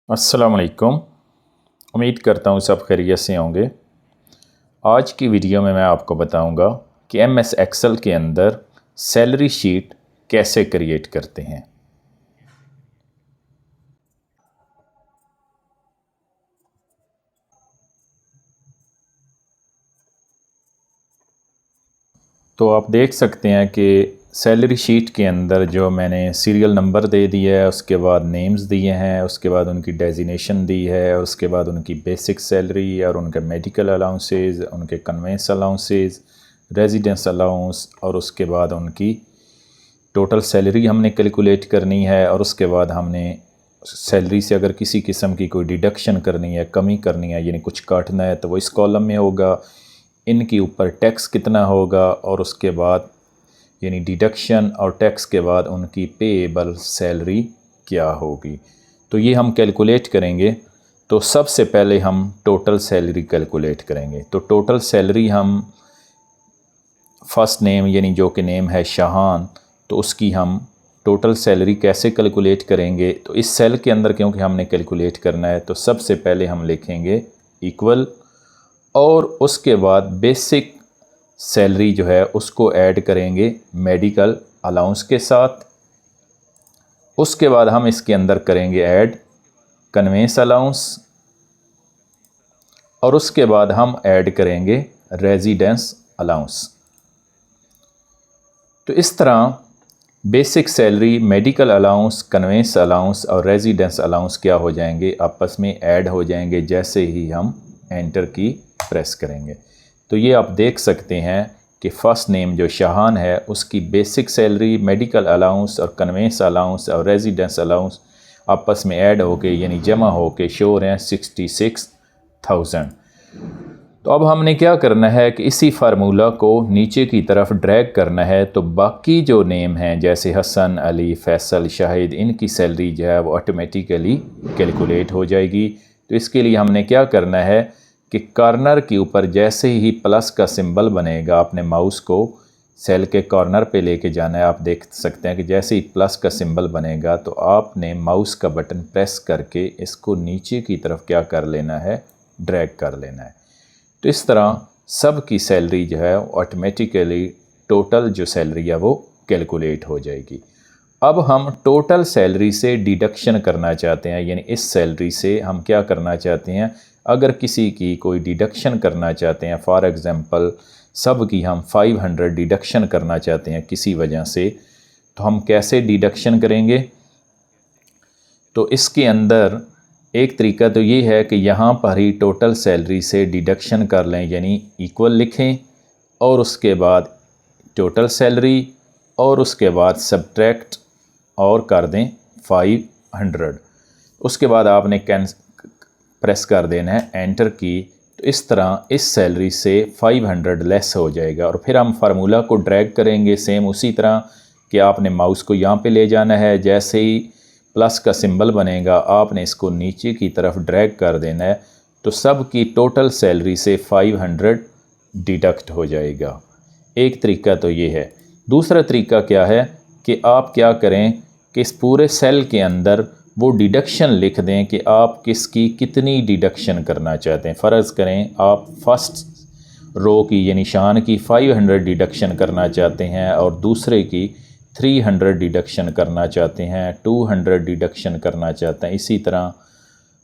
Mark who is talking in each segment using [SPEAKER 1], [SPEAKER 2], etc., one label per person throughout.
[SPEAKER 1] अस्सलामुअलैकुम। उम्मीद करता हूँ सब खैरियत से होंगे। आज की वीडियो में मैं आपको बताऊंगा कि एमएस एक्सेल के अंदर सैलरी शीट कैसे क्रिएट करते हैं। तो आप देख सकते हैं कि सैलरी शीट के अंदर जो मैंने सीरियल नंबर दे दिया है, उसके बाद नेम्स दिए हैं, उसके बाद उनकी डेजिनेशन दी है, उसके बाद उनकी बेसिक सैलरी और उनके मेडिकल अलाउंसेस, उनके कन्वेंस अलाउंसेस, रेजिडेंस अलाउंस और उसके बाद उनकी टोटल सैलरी हमने कैलकुलेट करनी है। और उसके बाद हमने सैलरी से अगर किसी किस्म की कोई डिडक्शन करनी है, कमी करनी है, यानी कुछ काटना है, तो वो इस कॉलम में होगा। इनके ऊपर टैक्स कितना होगा और उसके बाद यानी डिडक्शन और टैक्स के बाद उनकी पेएबल सैलरी क्या होगी, तो ये हम कैलकुलेट करेंगे। तो सबसे पहले हम टोटल सैलरी कैलकुलेट करेंगे। तो टोटल सैलरी हम फर्स्ट नेम यानी जो कि नेम है शाहान, तो उसकी हम टोटल सैलरी कैसे कैलकुलेट करेंगे। तो इस सेल के अंदर क्योंकि हमने कैलकुलेट करना है, तो सबसे पहले हम लिखेंगे इक्वल और उसके बाद बेसिक सैलरी जो है उसको ऐड करेंगे मेडिकल अलाउंस के साथ। उसके बाद हम इसके अंदर करेंगे ऐड कन्वेंस अलाउंस और उसके बाद हम ऐड करेंगे रेजिडेंस अलाउंस। तो इस तरह basic salary, medical allowance, convince allowance और रेजिडेंस अलाउंस क्या हो जाएंगे, आपस में ऐड हो जाएंगे जैसे ही हम एंटर की प्रेस करेंगे। तो ये आप देख सकते हैं कि फ़र्स्ट नेम जो शाहान है उसकी बेसिक सैलरी, मेडिकल अलाउंस और कन्वेंस अलाउंस और रेजिडेंस अलाउंस आपस में ऐड होके यानी जमा होके शो हो रहे हैं 66,000। तो अब हमने क्या करना है कि इसी फार्मूला को नीचे की तरफ ड्रैग करना है। तो बाकी जो नेम हैं जैसे हसन, अली, फैसल, शाहिद, इनकी सैलरी जो है वो ऑटोमेटिकली कैलकुलेट हो जाएगी। तो इसके लिए हमने क्या करना है कि कॉर्नर के ऊपर जैसे ही प्लस का सिंबल बनेगा, आपने माउस को सेल के कॉर्नर पे लेके जाना है। आप देख सकते हैं कि जैसे ही प्लस का सिंबल बनेगा तो आपने माउस का बटन प्रेस करके इसको नीचे की तरफ क्या कर लेना है, ड्रैग कर लेना है। तो इस तरह सब की सैलरी जो है ऑटोमेटिकली टोटल जो सैलरी है वो कैलकुलेट हो जाएगी। अब हम टोटल सैलरी से डिडक्शन करना चाहते हैं, यानी इस सैलरी से हम क्या करना चाहते हैं, अगर किसी की कोई डिडक्शन करना चाहते हैं, फॉर एग्ज़ाम्पल सब की हम 500 डिडक्शन करना चाहते हैं किसी वजह से, तो हम कैसे डिडक्शन करेंगे। तो इसके अंदर एक तरीका तो ये है कि यहाँ पर ही टोटल सैलरी से डिडक्शन कर लें, यानी इक्वल लिखें और उसके बाद टोटल सैलरी और उसके बाद सब्ट्रैक्ट और कर दें 500। उसके बाद आपने प्रेस कर देना है एंटर की। तो इस तरह इस सैलरी से 500 लेस हो जाएगा। और फिर हम फार्मूला को ड्रैग करेंगे सेम उसी तरह कि आपने माउस को यहाँ पे ले जाना है, जैसे ही प्लस का सिंबल बनेगा आपने इसको नीचे की तरफ ड्रैग कर देना है। तो सब की टोटल सैलरी से 500 डिडक्ट हो जाएगा। एक तरीका तो ये है। दूसरा तरीका क्या है कि आप क्या करें कि इस पूरे सेल के अंदर वो डिडक्शन लिख दें कि आप किसकी कितनी डिडक्शन करना चाहते हैं। फ़र्ज़ करें आप फर्स्ट रो की यानी शान की 500 डिडक्शन करना चाहते हैं और दूसरे की 300 डिडक्शन करना चाहते हैं, 200 डिडक्शन करना चाहते हैं, इसी तरह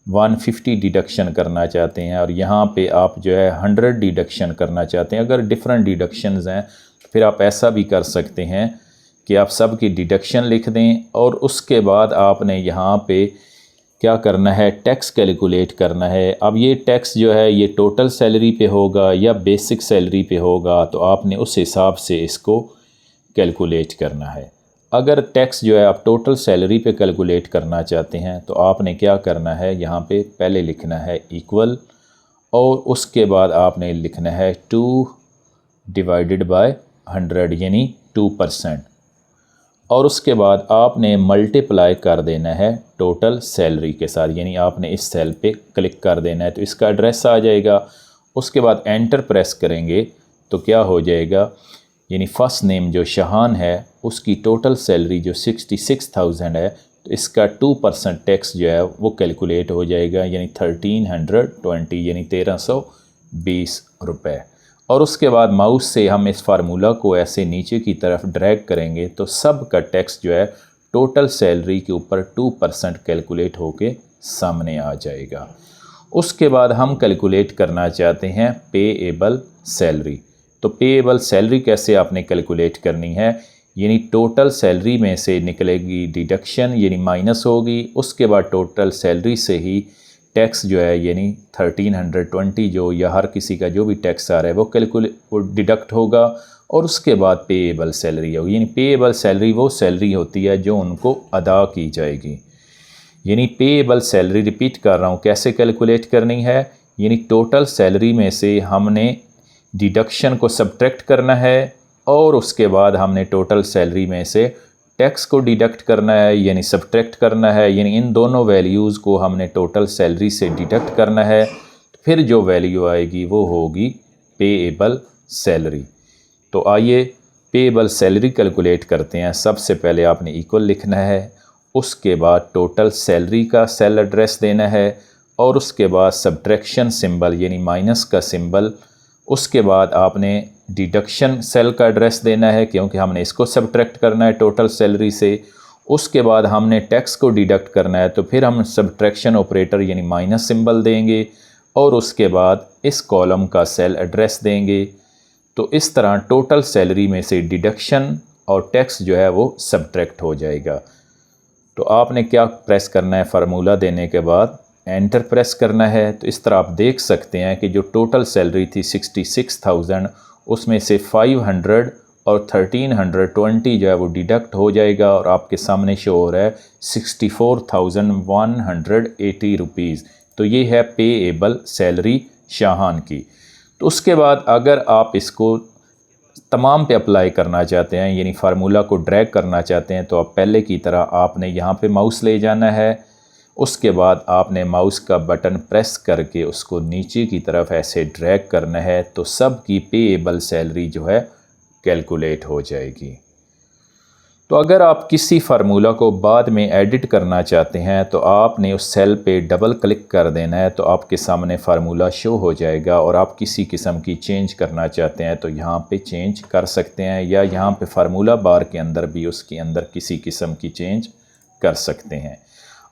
[SPEAKER 1] 150 डिडक्शन करना चाहते हैं और यहाँ पे आप जो है 100 डिडक्शन करना चाहते हैं। अगर डिफरेंट डिडक्शंस हैं तो फिर आप ऐसा भी कर सकते हैं कि आप सब की डिडक्शन लिख दें और उसके बाद आपने यहाँ पे क्या करना है, टैक्स कैलकुलेट करना है। अब ये टैक्स जो है ये टोटल सैलरी पे होगा या बेसिक सैलरी पे होगा, तो आपने उस हिसाब से इसको कैलकुलेट करना है। अगर टैक्स जो है आप टोटल सैलरी पे कैलकुलेट करना चाहते हैं तो आपने क्या करना है, यहाँ पे पहले लिखना है इक्वल और उसके बाद आपने लिखना है 2 डिवाइडेड बाय 100 यानी 2%। और उसके बाद आपने मल्टीप्लाई कर देना है टोटल सैलरी के साथ, यानी आपने इस सेल पे क्लिक कर देना है तो इसका एड्रेस आ जाएगा। उसके बाद एंटर प्रेस करेंगे तो क्या हो जाएगा, यानी फ़र्स्ट नेम जो शाहान है उसकी टोटल सैलरी जो 66,000 है तो इसका 2% टैक्स जो है वो कैलकुलेट हो जाएगा, यानी 1320 यानी 1320 रुपये। और उसके बाद माउस से हम इस फार्मूला को ऐसे नीचे की तरफ ड्रैग करेंगे तो सब का टैक्स जो है टोटल सैलरी के ऊपर 2% कैलकुलेट होके सामने आ जाएगा। उसके बाद हम कैलकुलेट करना चाहते हैं पेएबल सैलरी। तो पेएबल सैलरी कैसे आपने कैलकुलेट करनी है, यानी टोटल सैलरी में से निकलेगी डिडक्शन यानी माइनस होगी, उसके बाद टोटल सैलरी से ही टैक्स जो है यानी 1320 जो या हर किसी का जो भी टैक्स आ रहा है वो डिडक्ट होगा, और उसके बाद पेएबल सैलरी होगी। यानी पेएबल सैलरी वो सैलरी होती है जो उनको अदा की जाएगी। यानी पेएबल सैलरी, रिपीट कर रहा हूँ, कैसे कैलकुलेट करनी है, यानी टोटल सैलरी में से हमने डिडक्शन को सब्ट्रैक्ट करना है और उसके बाद हमने टोटल सैलरी में से टैक्स को डिडक्ट करना है यानी सब्ट्रैक्ट करना है, यानी इन दोनों वैल्यूज़ को हमने टोटल सैलरी से डिडक्ट करना है। फिर जो वैल्यू आएगी वो होगी पेएबल सैलरी। तो आइए पेएबल सैलरी कैलकुलेट करते हैं। सबसे पहले आपने इक्वल लिखना है, उसके बाद टोटल सैलरी का सेल एड्रेस देना है और उसके बाद सब्ट्रैक्शन सिंबल यानी माइनस का सिंबल, उसके बाद आपने डिडक्शन सेल का एड्रेस देना है क्योंकि हमने इसको सब्ट्रैक्ट करना है टोटल सैलरी से। उसके बाद हमने टैक्स को डिडक्ट करना है तो फिर हम सब्ट्रैक्शन ऑपरेटर यानी माइनस सिंबल देंगे और उसके बाद इस कॉलम का सेल एड्रेस देंगे। तो इस तरह टोटल सैलरी में से डिडक्शन और टैक्स जो है वो सब्ट्रैक्ट हो जाएगा। तो आपने क्या प्रेस करना है, फार्मूला देने के बाद एंटर प्रेस करना है। तो इस तरह आप देख सकते हैं कि जो टोटल सैलरी थी 66,000, उसमें से 500 और 1320 जो है वो डिडक्ट हो जाएगा और आपके सामने शो हो रहा है 64,180 रुपीज़। तो ये है पेएबल सैलरी शाहान की। तो उसके बाद अगर आप इसको तमाम पे अप्लाई करना चाहते हैं यानी फार्मूला को ड्रैग करना चाहते हैं तो आप पहले की तरह आपने यहाँ पे माउस ले जाना है, उसके बाद आपने माउस का बटन प्रेस करके उसको नीचे की तरफ ऐसे ड्रैग करना है तो सब की पेएबल सैलरी जो है कैलकुलेट हो जाएगी। तो अगर आप किसी फार्मूला को बाद में एडिट करना चाहते हैं तो आपने उस सेल पे डबल क्लिक कर देना है तो आपके सामने फार्मूला शो हो जाएगा, और आप किसी किस्म की चेंज करना चाहते हैं तो यहाँ पे चेंज कर सकते हैं या यहाँ पे फार्मूला बार के अंदर भी उसके अंदर किसी किस्म की चेंज कर सकते हैं।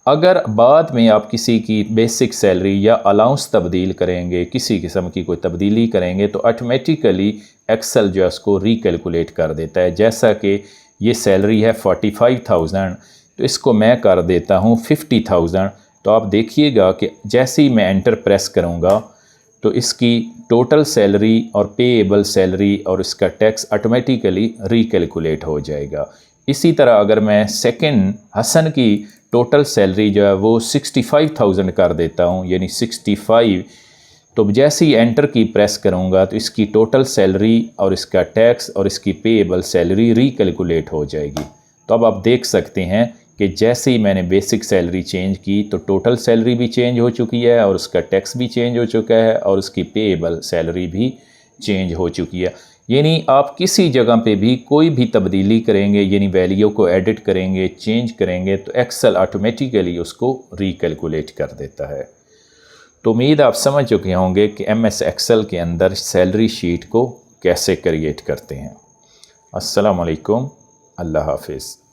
[SPEAKER 1] अगर बाद में आप किसी की बेसिक सैलरी या अलाउंस तब्दील करेंगे, किसी किस्म की कोई तब्दीली करेंगे तो ऑटोमेटिकली एक्सेल जो है उसको रिकैलकुलेट कर देता है। जैसा कि ये सैलरी है 45,000 तो इसको मैं कर देता हूँ 50,000। तो आप देखिएगा कि जैसे ही मैं एंटर प्रेस करूँगा तो इसकी टोटल सैलरी और पेएबल सैलरी और इसका टैक्स ऑटोमेटिकली रिकैलकुलेट हो जाएगा। इसी तरह अगर मैं सेकंड हसन की टोटल सैलरी जो है वो 65,000 कर देता हूँ यानी 65, तो जैसे ही एंटर की प्रेस करूँगा तो इसकी टोटल सैलरी और इसका टैक्स और इसकी पेएबल सैलरी रिकैलकुलेट हो जाएगी। तो अब आप देख सकते हैं कि जैसे ही मैंने बेसिक सैलरी चेंज की तो टोटल सैलरी भी चेंज हो चुकी है और उसका टैक्स भी चेंज हो चुका है और उसकी पेएबल सैलरी भी चेंज हो चुकी है। यानी आप किसी जगह पे भी कोई भी तब्दीली करेंगे यानी वैल्यू को एडिट करेंगे, चेंज करेंगे तो एक्सेल ऑटोमेटिकली उसको रिकैलकुलेट कर देता है। तो उम्मीद आप समझ चुके होंगे कि MS एक्सेल के अंदर सैलरी शीट को कैसे क्रिएट करते हैं। अस्सलाम वालेकुम, अल्लाह हाफिज़।